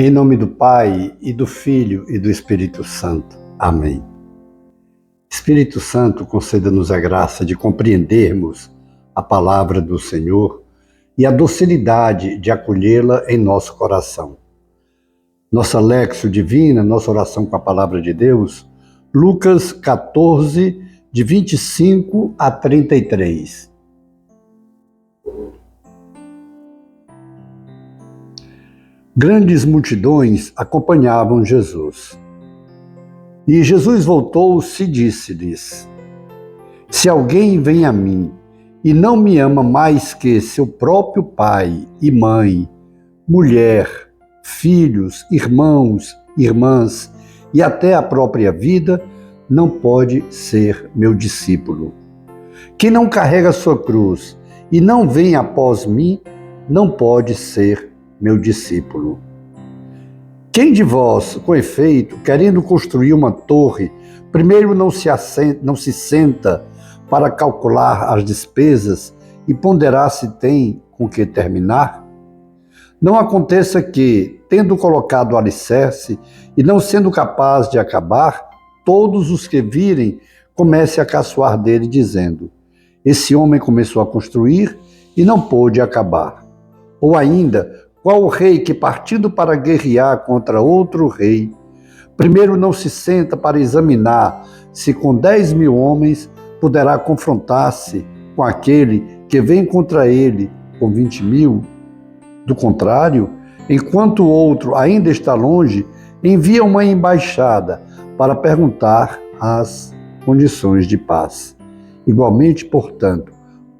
Em nome do Pai, e do Filho, e do Espírito Santo. Amém. Espírito Santo, conceda-nos a graça de compreendermos a palavra do Senhor e a docilidade de acolhê-la em nosso coração. Nossa Léxio Divina, nossa oração com a palavra de Deus, Lucas 14, de 25 a 33. Grandes multidões acompanhavam Jesus. E Jesus voltou-se e disse-lhes: Se alguém vem a mim e não me ama mais que seu próprio pai e mãe, mulher, filhos, irmãos, irmãs e até a própria vida, não pode ser meu discípulo. Quem não carrega sua cruz e não vem após mim, não pode ser meu discípulo. Quem de vós, com efeito, querendo construir uma torre, primeiro não se senta para calcular as despesas e ponderar se tem com que terminar? Não aconteça que, tendo colocado o alicerce e não sendo capaz de acabar, todos os que virem comecem a caçoar dele, dizendo: Esse homem começou a construir e não pôde acabar. Ou ainda, qual o rei que, partindo para guerrear contra outro rei, primeiro não se senta para examinar se com 10.000 homens poderá confrontar-se com aquele que vem contra ele com 20.000? Do contrário, enquanto o outro ainda está longe, envia uma embaixada para perguntar as condições de paz. Igualmente, portanto,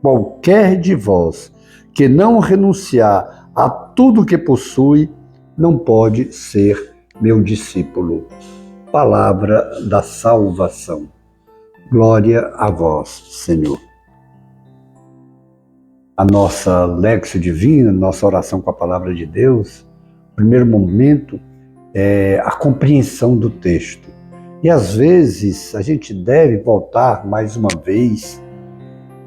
qualquer de vós que não renunciar a tudo que possui, não pode ser meu discípulo. Palavra da salvação. Glória a vós, Senhor. A nossa Léxio Divina, nossa oração com a palavra de Deus, o primeiro momento é a compreensão do texto. E às vezes a gente deve voltar mais uma vez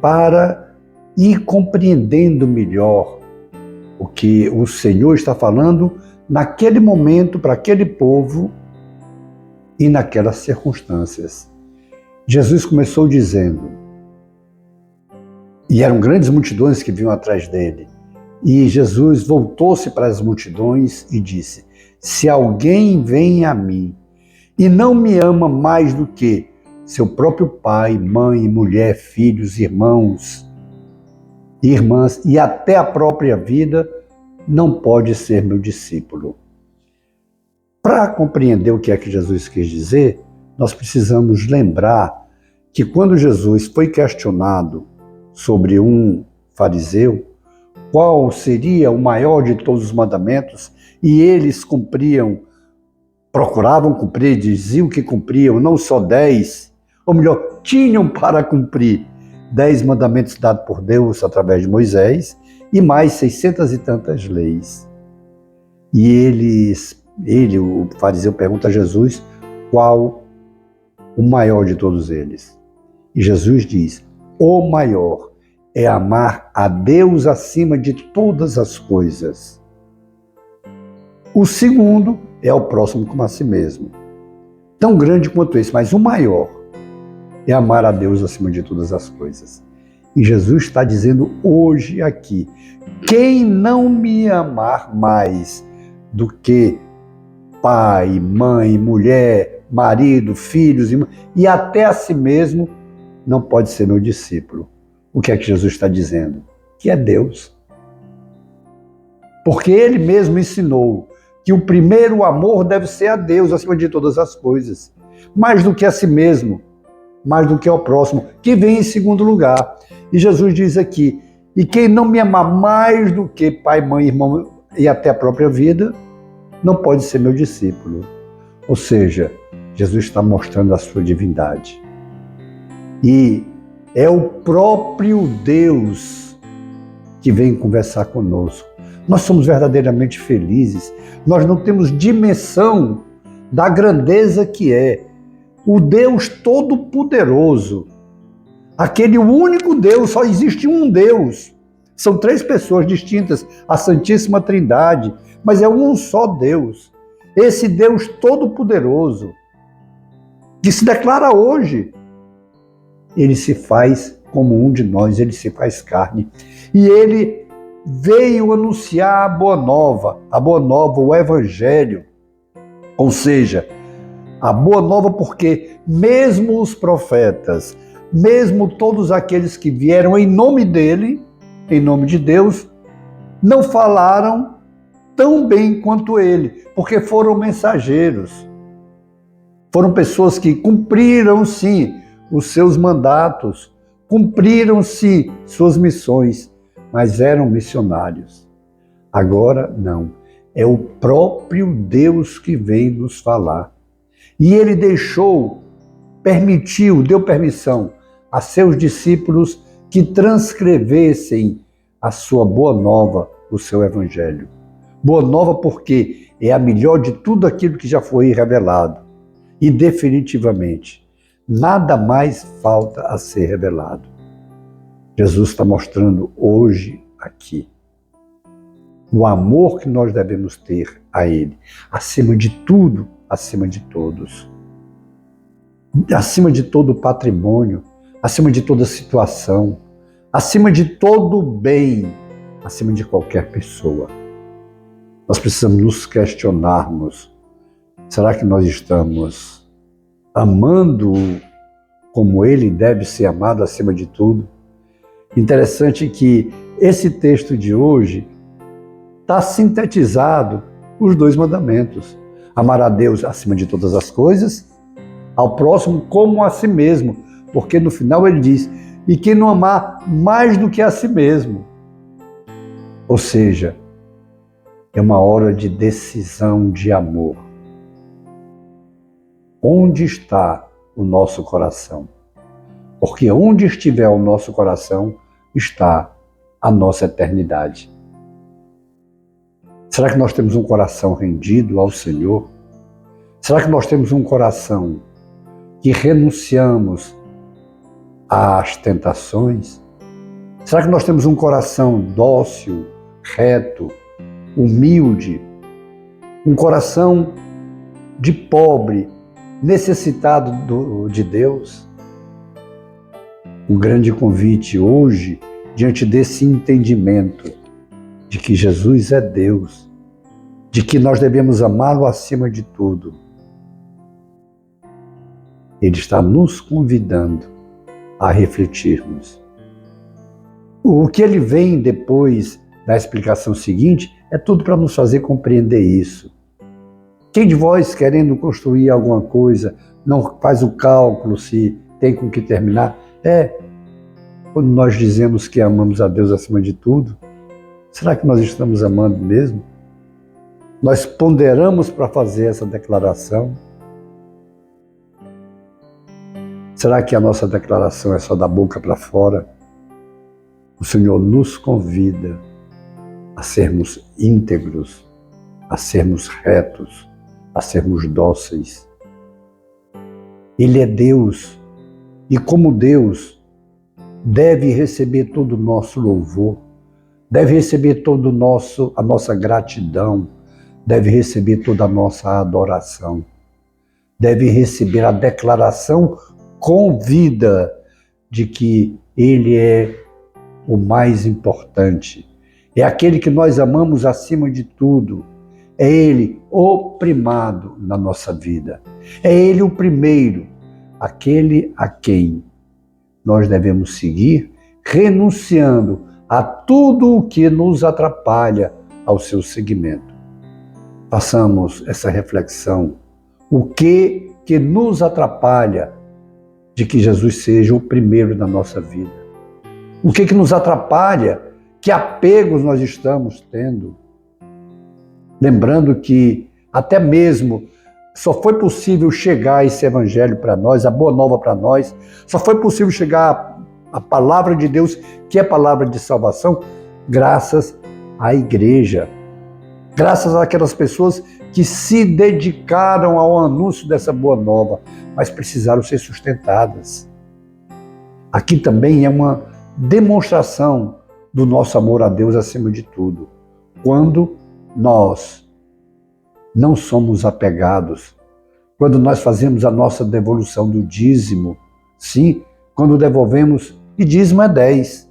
para ir compreendendo melhor o que o Senhor está falando naquele momento para aquele povo e naquelas circunstâncias. Jesus começou dizendo, e eram grandes multidões que vinham atrás dele, e Jesus voltou-se para as multidões e disse: Se alguém vem a mim e não me ama mais do que seu próprio pai, mãe, mulher, filhos, irmãos, irmãs e até a própria vida, não pode ser meu discípulo. Para compreender o que é que Jesus quis dizer, nós precisamos lembrar que quando Jesus foi questionado sobre um fariseu, qual seria o maior de todos os mandamentos, e eles procuravam cumprir, diziam que cumpriam não só 10, ou melhor, tinham para cumprir 10 mandamentos dados por Deus através de Moisés e mais 600 e tantas leis. E o fariseu pergunta a Jesus qual o maior de todos eles. E Jesus diz: o maior é amar a Deus acima de todas as coisas. O segundo é ao próximo como a si mesmo. Tão grande quanto esse, mas o maior é amar a Deus acima de todas as coisas. E Jesus está dizendo hoje aqui: quem não me amar mais do que pai, mãe, mulher, marido, filhos e até a si mesmo, não pode ser meu discípulo. O que é que Jesus está dizendo? Que é Deus. Porque ele mesmo ensinou que o primeiro amor deve ser a Deus acima de todas as coisas, mais do que a si mesmo, mais do que ao próximo, que vem em segundo lugar. E Jesus diz aqui: e quem não me amar mais do que pai, mãe, irmão e até a própria vida, não pode ser meu discípulo. Ou seja, Jesus está mostrando a sua divindade. E é o próprio Deus que vem conversar conosco. Nós somos verdadeiramente felizes. Nós não temos dimensão da grandeza que é o Deus Todo-Poderoso, aquele único Deus. Só existe um Deus. São 3 pessoas distintas, a Santíssima Trindade, mas é um só Deus. Esse Deus Todo-Poderoso, que se declara hoje, ele se faz como um de nós, ele se faz carne. E ele veio anunciar a boa nova, o Evangelho. Ou seja, a boa nova porque mesmo os profetas, mesmo todos aqueles que vieram em nome dele, em nome de Deus, não falaram tão bem quanto ele, porque foram mensageiros. Foram pessoas que cumpriram, sim, os seus mandatos, cumpriram, sim, suas missões, mas eram missionários. Agora, não. É o próprio Deus que vem nos falar. E ele deu permissão a seus discípulos que transcrevessem a sua boa nova, o seu evangelho. Boa nova porque é a melhor de tudo aquilo que já foi revelado. E definitivamente, nada mais falta a ser revelado. Jesus está mostrando hoje aqui o amor que nós devemos ter a Ele, acima de tudo, acima de todos. Acima de todo patrimônio, acima de toda situação, acima de todo bem, acima de qualquer pessoa. Nós precisamos nos questionarmos, será que nós estamos amando-o como ele deve ser amado acima de tudo? Interessante que esse texto de hoje está sintetizado os 2 mandamentos. Amar a Deus acima de todas as coisas, ao próximo como a si mesmo, porque no final ele diz, e quem não amar mais do que a si mesmo. Ou seja, é uma hora de decisão de amor. Onde está o nosso coração? Porque onde estiver o nosso coração, está a nossa eternidade. Será que nós temos um coração rendido ao Senhor? Será que nós temos um coração que renunciamos às tentações? Será que nós temos um coração dócil, reto, humilde, um coração de pobre, necessitado de Deus? Um grande convite hoje, diante desse entendimento de que Jesus é Deus, de que nós devemos amá-lo acima de tudo. Ele está nos convidando a refletirmos. O que ele vem depois da explicação seguinte é tudo para nos fazer compreender isso. Quem de vós, querendo construir alguma coisa, não faz o cálculo se tem com que terminar? Quando nós dizemos que amamos a Deus acima de tudo, será que nós estamos amando mesmo? Nós ponderamos para fazer essa declaração? Será que a nossa declaração é só da boca para fora? O Senhor nos convida a sermos íntegros, a sermos retos, a sermos dóceis. Ele é Deus e, como Deus, deve receber todo o nosso louvor, deve receber toda a nossa gratidão, deve receber toda a nossa adoração, deve receber a declaração com vida de que Ele é o mais importante, é aquele que nós amamos acima de tudo, é Ele o primado na nossa vida, é Ele o primeiro, aquele a quem nós devemos seguir, renunciando a tudo o que nos atrapalha ao seu seguimento. Façamos essa reflexão, o que nos atrapalha de que Jesus seja o primeiro da nossa vida? O que nos atrapalha? Que apegos nós estamos tendo? Lembrando que até mesmo só foi possível chegar esse evangelho para nós, a boa nova para nós, só foi possível chegar a palavra de Deus, que é a palavra de salvação, graças à igreja, graças àquelas pessoas que se dedicaram ao anúncio dessa boa nova, mas precisaram ser sustentadas. Aqui também é uma demonstração do nosso amor a Deus acima de tudo, quando nós não somos apegados. Quando nós fazemos a nossa devolução do dízimo, sim, quando devolvemos, e dízimo é 10.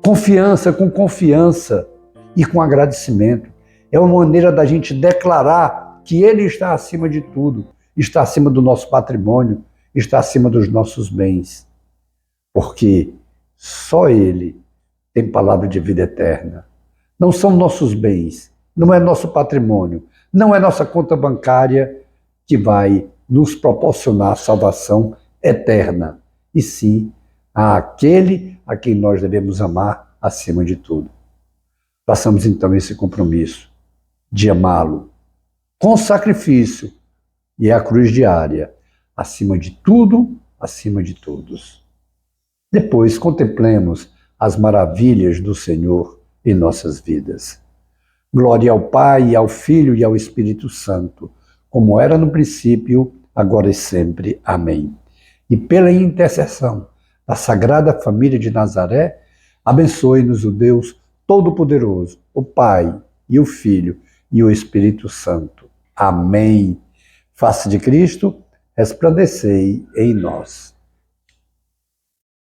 Confiança, com confiança e com agradecimento. É uma maneira da gente declarar que Ele está acima de tudo, está acima do nosso patrimônio, está acima dos nossos bens. Porque só Ele tem palavra de vida eterna. Não são nossos bens, não é nosso patrimônio, não é nossa conta bancária que vai nos proporcionar salvação eterna, e sim àquele a quem nós devemos amar acima de tudo. Façamos então esse compromisso de amá-lo com sacrifício e a cruz diária, acima de tudo, acima de todos. Depois contemplemos as maravilhas do Senhor em nossas vidas. Glória ao Pai, ao Filho e ao Espírito Santo, como era no princípio, agora e sempre. Amém. E pela intercessão da Sagrada Família de Nazaré, abençoe-nos o Deus Todo-Poderoso, o Pai e o Filho e o Espírito Santo. Amém. Face de Cristo, resplandecei em nós.